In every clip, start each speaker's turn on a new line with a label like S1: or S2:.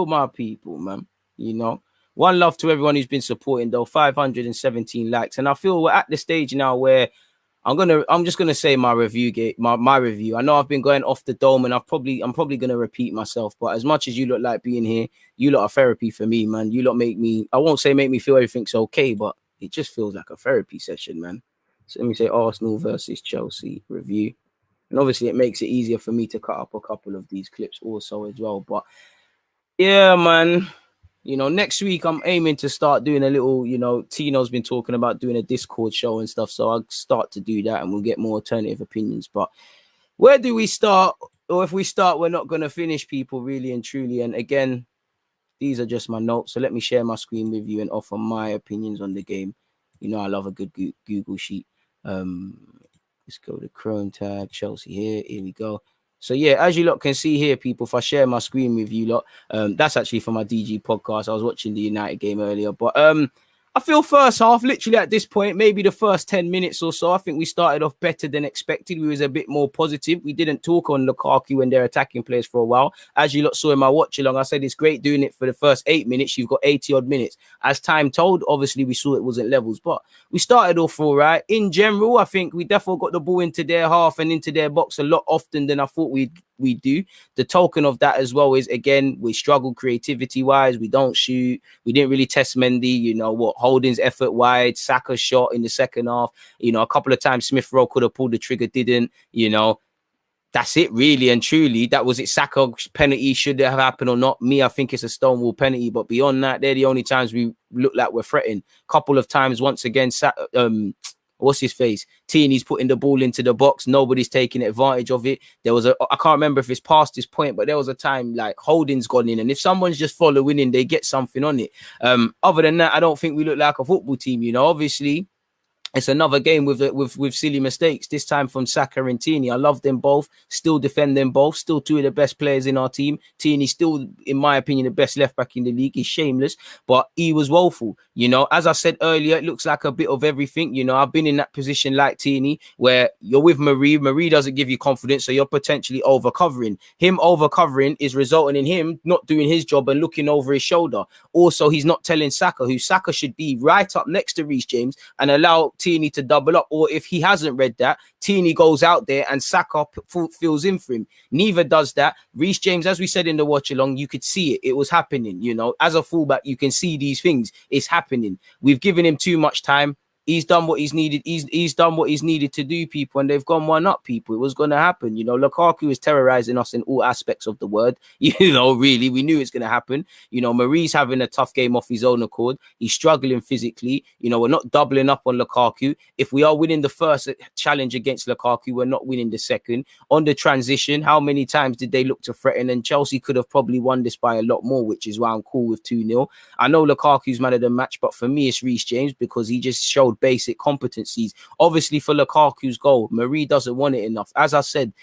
S1: my people, man. One love to everyone who's been supporting though. 517 likes, and I feel we're at the stage now where I'm just gonna say my review. I know I've been going off the dome, and I'm probably gonna repeat myself. But as much as you lot like being here, you lot are therapy for me, man. You lot make me. I won't say make me feel everything's okay, but it just feels like a therapy session, man. So let me say Arsenal versus Chelsea review, and obviously it makes it easier for me to cut up a couple of these clips also as well. But yeah, man. Next week I'm aiming to start doing a little, Tino's been talking about doing a Discord show and stuff. So I'll start to do that and we'll get more alternative opinions. But where do we start? Or if we start, we're not going to finish, people, really and truly. And again, these are just my notes. So let me share my screen with you and offer my opinions on the game. I love a good Google sheet. Let's go to Chrome tab, Chelsea here. Here we go. So yeah, as you lot can see here, people, if I share my screen with you lot, that's actually for my DG podcast. I was watching the United game earlier, but I feel first half, literally at this point, maybe the first 10 minutes or so, I think we started off better than expected. We was a bit more positive. We didn't talk on Lukaku when they're attacking players for a while. As you lot saw in my watch along, I said it's great doing it for the first 8 minutes. You've got 80 odd minutes. As time told, obviously we saw it wasn't levels, but we started off all right. In general, I think we definitely got the ball into their half and into their box a lot often than I thought we do. The token of that as well is, again, we struggled creativity wise. We don't shoot. We didn't really test Mendy. Holding's effort wide, Saka's shot in the second half. A couple of times Smith Rowe could have pulled the trigger, didn't. That's it, really and truly. That was it. Saka penalty, should it have happened or not? Me, I think it's a stonewall penalty. But beyond that, they're the only times we look like we're threatened. Couple of times, once again, what's his face? Tierney's putting the ball into the box. Nobody's taking advantage of it. I can't remember if it's past this point, but there was a time like Holding's gone in, and if someone's just following in, they get something on it. Other than that, I don't think we look like a football team. Obviously, it's another game with silly mistakes, this time from Saka and Tierney. I love them both, still defend them both, still two of the best players in our team. Tierney still, in my opinion, the best left back in the league. He's shameless, but he was woeful. As I said earlier, it looks like a bit of everything. I've been in that position like Tierney, where you're with Marie. Marie doesn't give you confidence, so you're potentially over-covering. Him over-covering is resulting in him not doing his job and looking over his shoulder. Also, he's not telling Saka, who Saka should be right up next to Reece James and allow Tierney to double up, or if he hasn't read that, Tierney goes out there and Saka fills in for him. Neither does that. Reece James, as we said in the watch along, you could see it. It was happening. As a fullback, you can see these things. It's happening. We've given him too much time. He's done what he's needed. He's done what he's needed to do, people, and they've gone one up, people. It was going to happen. Lukaku is terrorizing us in all aspects of the word. Really, we knew it's going to happen. Marie's having a tough game off his own accord. He's struggling physically. We're not doubling up on Lukaku. If we are winning the first challenge against Lukaku, we're not winning the second. On the transition, how many times did they look to threaten? And Chelsea could have probably won this by a lot more, which is why I'm cool with 2-0. I know Lukaku's man of the match, but for me, it's Reece James because he just showed basic competencies. Obviously, for Lukaku's goal, Marie doesn't want it enough. As I said,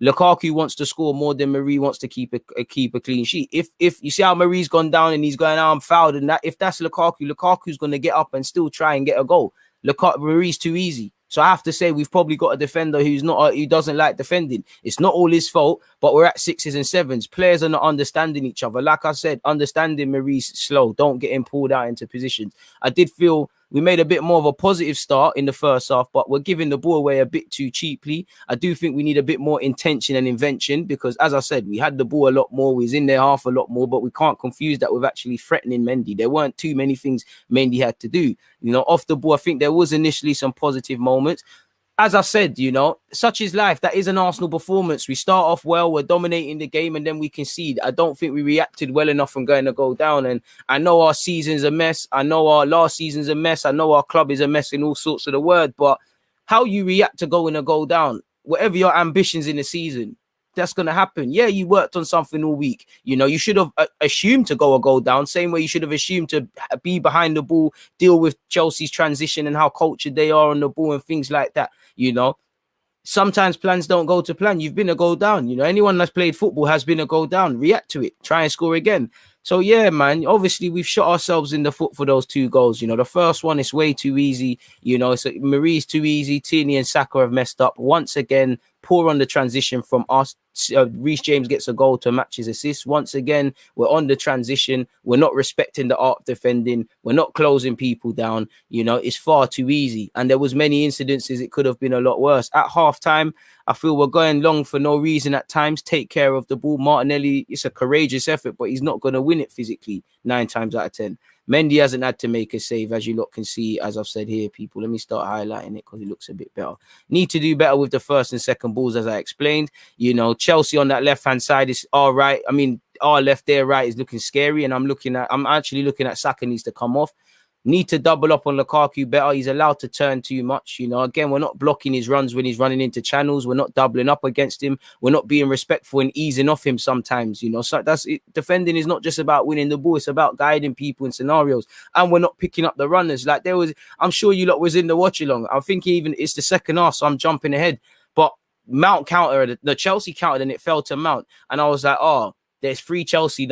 S1: Lukaku wants to score more than Marie wants to keep a clean sheet. If you see how Marie's gone down and he's going, I'm fouled, and that, if that's Lukaku's going to get up and still try and get a goal. Marie's too easy. So I have to say we've probably got a defender who doesn't like defending. It's not all his fault, but we're at 6s and 7s. Players are not understanding each other. Like I said, understanding Marie's slow. Don't get him pulled out into positions. I did feel we made a bit more of a positive start in the first half, but we're giving the ball away a bit too cheaply. I do think we need a bit more intention and invention because, as I said, we had the ball a lot more. We was in their half a lot more, but we can't confuse that with actually threatening Mendy. There weren't too many things Mendy had to do. Off the ball, I think there was initially some positive moments. As I said, such is life. That is an Arsenal performance. We start off well, we're dominating the game, and then we concede. I don't think we reacted well enough from going to go down. And I know our season's a mess. I know our last season's a mess. I know our club is a mess in all sorts of the word. But how you react to going to go down, whatever your ambitions in the season, that's going to happen. Yeah, you worked on something all week. You should have assumed to go down. Same way you should have assumed to be behind the ball, deal with Chelsea's transition and how cultured they are on the ball and things like that. Sometimes plans don't go to plan. You've been a go down. Anyone that's played football has been a go down. React to it. Try and score again. So, yeah, man, obviously we've shot ourselves in the foot for those 2 goals. The first one is way too easy. So Marie's too easy. Tierney and Saka have messed up. Once again, poor on the transition from us. Reece James gets a goal to match his assist. Once again, we're on the transition. We're not respecting the art of defending. We're not closing people down. It's far too easy. And there was many incidences. It could have been a lot worse. At halftime, I feel we're going long for no reason at times. Take care of the ball. Martinelli, it's a courageous effort, but he's not going to win it physically 9 times out of 10. Mendy hasn't had to make a save, as you lot can see, as I've said here, people. Let me start highlighting it because it looks a bit better. Need to do better with the first and second balls, as I explained. Chelsea on that left-hand side is all right. I mean, our left there, right, is looking scary, and I'm actually looking at Saka needs to come off. Need to double up on Lukaku better. He's allowed to turn too much. Again, we're not blocking his runs when he's running into channels. We're not doubling up against him. We're not being respectful and easing off him sometimes. So that's it. Defending is not just about winning the ball. It's about guiding people in scenarios. And we're not picking up the runners. Like I'm sure you lot was in the watch along. I'm thinking even it's the second half, so I'm jumping ahead. But Mount countered, the Chelsea countered, and it fell to Mount. And I was like, there's 3 Chelsea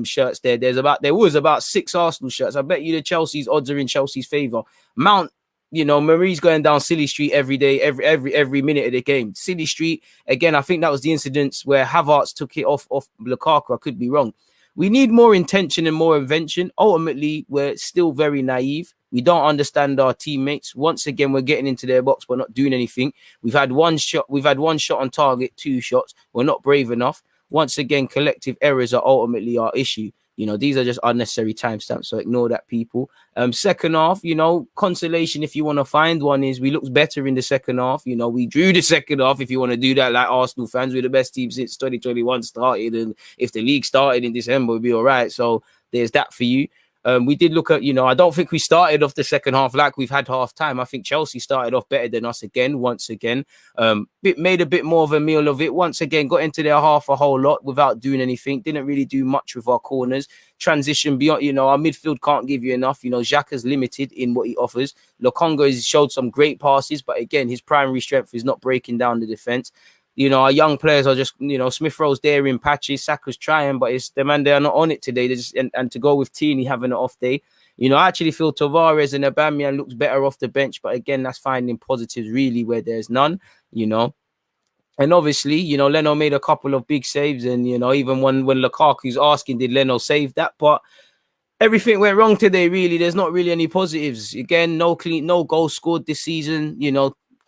S1: shirts there. There was about 6 Arsenal shirts. I bet you the Chelsea's odds are in Chelsea's favour. Mount, Marie's going down Silly Street every day, every minute of the game. Silly Street again. I think that was the incidents where Havertz took it off Lukaku. I could be wrong. We need more intention and more invention. Ultimately, we're still very naive. We don't understand our teammates. Once again, we're getting into their box but not doing anything. We've had one shot on target, 2 shots. We're not brave enough. Once again, collective errors are ultimately our issue. These are just unnecessary timestamps, so ignore that, people. Second half, consolation if you want to find one is we looked better in the second half. We drew the second half if you want to do that like Arsenal fans. We're the best team since 2021 started, and if the league started in December, we'd be all right. So there's that for you. We did look at, I don't think we started off the second half like we've had half time. I think Chelsea started off better than us once again. Made a bit more of a meal of it. Once again, got into their half a whole lot without doing anything. Didn't really do much with our corners. Transition beyond, our midfield can't give you enough. Xhaka's limited in what he offers. Lokonga has showed some great passes, but again, his primary strength is not breaking down the defense. Our young players are just, Smith Rowe's there in patches. Saka's trying, but it's the man, they are not on it today. They just, and to go with Tierney having an off day. I actually feel Tavares and Aubameyang looks better off the bench, but again, that's finding positives really where there's none, And obviously, Leno made a couple of big saves, and, even when Lukaku's asking, did Leno save that? But everything went wrong today, really. There's not really any positives. Again, no goals scored this season,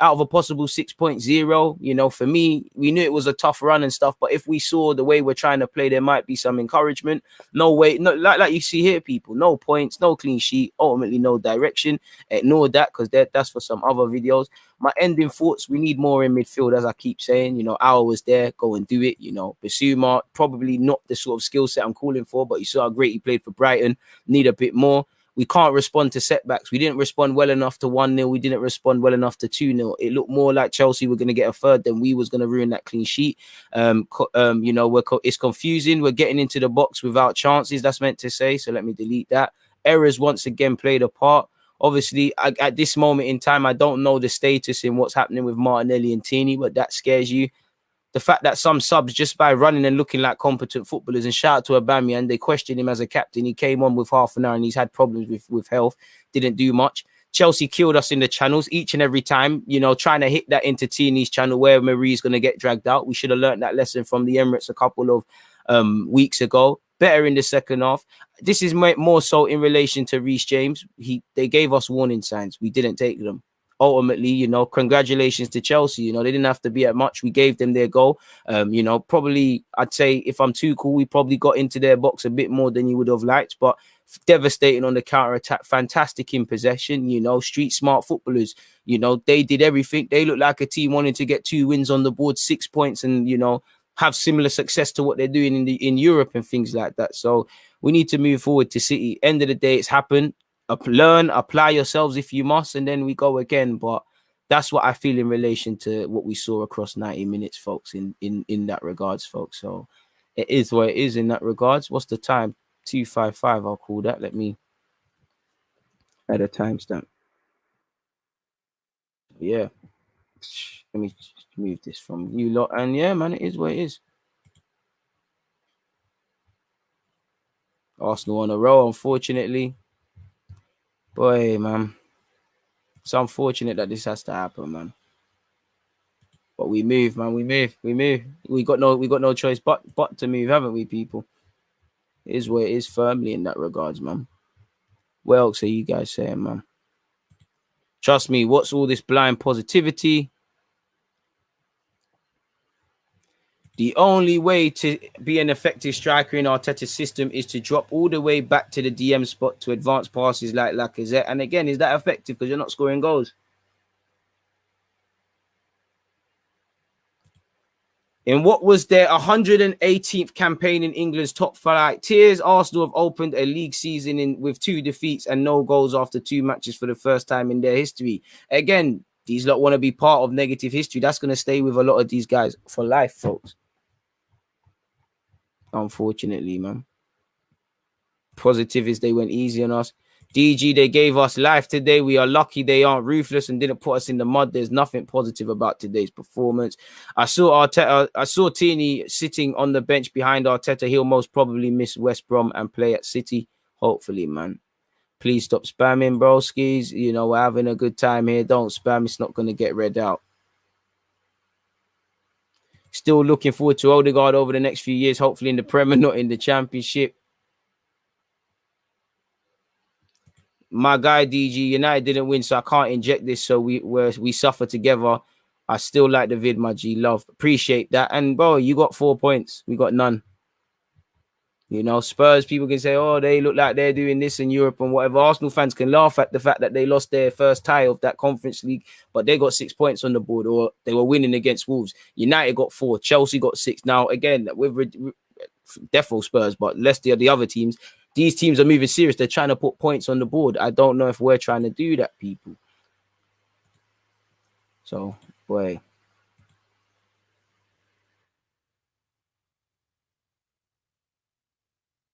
S1: out of a possible 6.0, for me, we knew it was a tough run and stuff, but if we saw the way we're trying to play, there might be some encouragement. No way, no, like you see here, people, no points, no clean sheet, ultimately no direction. Ignore that because that's for some other videos. My ending thoughts, we need more in midfield, as I keep saying. Our was there, go and do it. Bissouma, probably not the sort of skill set I'm calling for, but you saw how great he played for Brighton. Need a bit more. We can't respond to setbacks. We didn't respond well enough to 1-0. We didn't respond well enough to 2-0. It looked more like Chelsea were going to get a third than we was going to ruin that clean sheet. It's confusing. We're getting into the box without chances. That's meant to say. So let me delete that. Errors once again played a part. Obviously, at this moment in time, I don't know the status in what's happening with Martinelli and Tierney, but that scares you. The fact that some subs, just by running and looking like competent footballers, and shout out to Aubameyang, they questioned him as a captain. He came on with half an hour and he's had problems with health. Didn't do much. Chelsea killed us in the channels each and every time, trying to hit that into Tierney's channel where Marie's going to get dragged out. We should have learned that lesson from the Emirates a couple of weeks ago. Better in the second half. This is more so in relation to Reece James. They gave us warning signs. We didn't take them. Ultimately, congratulations to Chelsea. They didn't have to be at much. We gave them their goal. Probably, I'd say if I'm too cool, we probably got into their box a bit more than you would have liked, but devastating on the counter-attack, fantastic in possession, street smart footballers. They did everything. They look like a team wanting to get 2 wins on the board, 6 points, and, have similar success to what they're doing in Europe and things like that. So we need to move forward to City. End of the day, it's happened. Learn, apply yourselves if you must, and then we go again. But that's what I feel in relation to what we saw across 90 minutes, folks, in that regards, folks. So it is what it is in that regards. What's the time? 2:55, I'll call that. Let me add a timestamp. Yeah. Let me move this from you lot. And yeah, man, it is what it is. Arsenal on a roll, unfortunately. Boy, man. It's unfortunate that this has to happen, man. But we move, man. We move. We got no choice but to move, haven't we, people? It is what it is firmly in that regards, man. What else are you guys saying, man? Trust me, what's all this blind positivity? The only way to be an effective striker in Arteta's system is to drop all the way back to the DM spot to advance passes like Lacazette. And again, is that effective because you're not scoring goals? In what was their 118th campaign in England's top flight tiers, Arsenal have opened a league season with 2 defeats and no goals after 2 matches for the first time in their history. Again, these lot want to be part of negative history. That's going to stay with a lot of these guys for life, folks. Unfortunately, man. Positive is they went easy on us. DG, they gave us life today. We are lucky they aren't ruthless and didn't put us in the mud. There's nothing positive about today's performance. I saw Tierney sitting on the bench behind Arteta. He'll most probably miss West Brom and play at City. Hopefully, man. Please stop spamming, broskies. You know, we're having a good time here. Don't spam. It's not going to get read out. Still looking forward to Odegaard over the next few years. Hopefully in the Premier, not in the Championship. My guy DG, United didn't win, so I can't inject this. So we suffer together. I still like the vid, my G. Love, appreciate that. And bro, you got 4 points. We got none. You know, Spurs people can say, oh, they look like they're doing this in Europe and whatever. Arsenal fans can laugh at the fact that they lost their first tie of that Conference League, but they got 6 points on the board, or they were winning against Wolves. United got 4, Chelsea got 6. Now again, with defo Spurs, but Leicester, the other teams. These teams are moving serious. They're trying to put points on the board. I don't know if we're trying to do that, people. So, boy.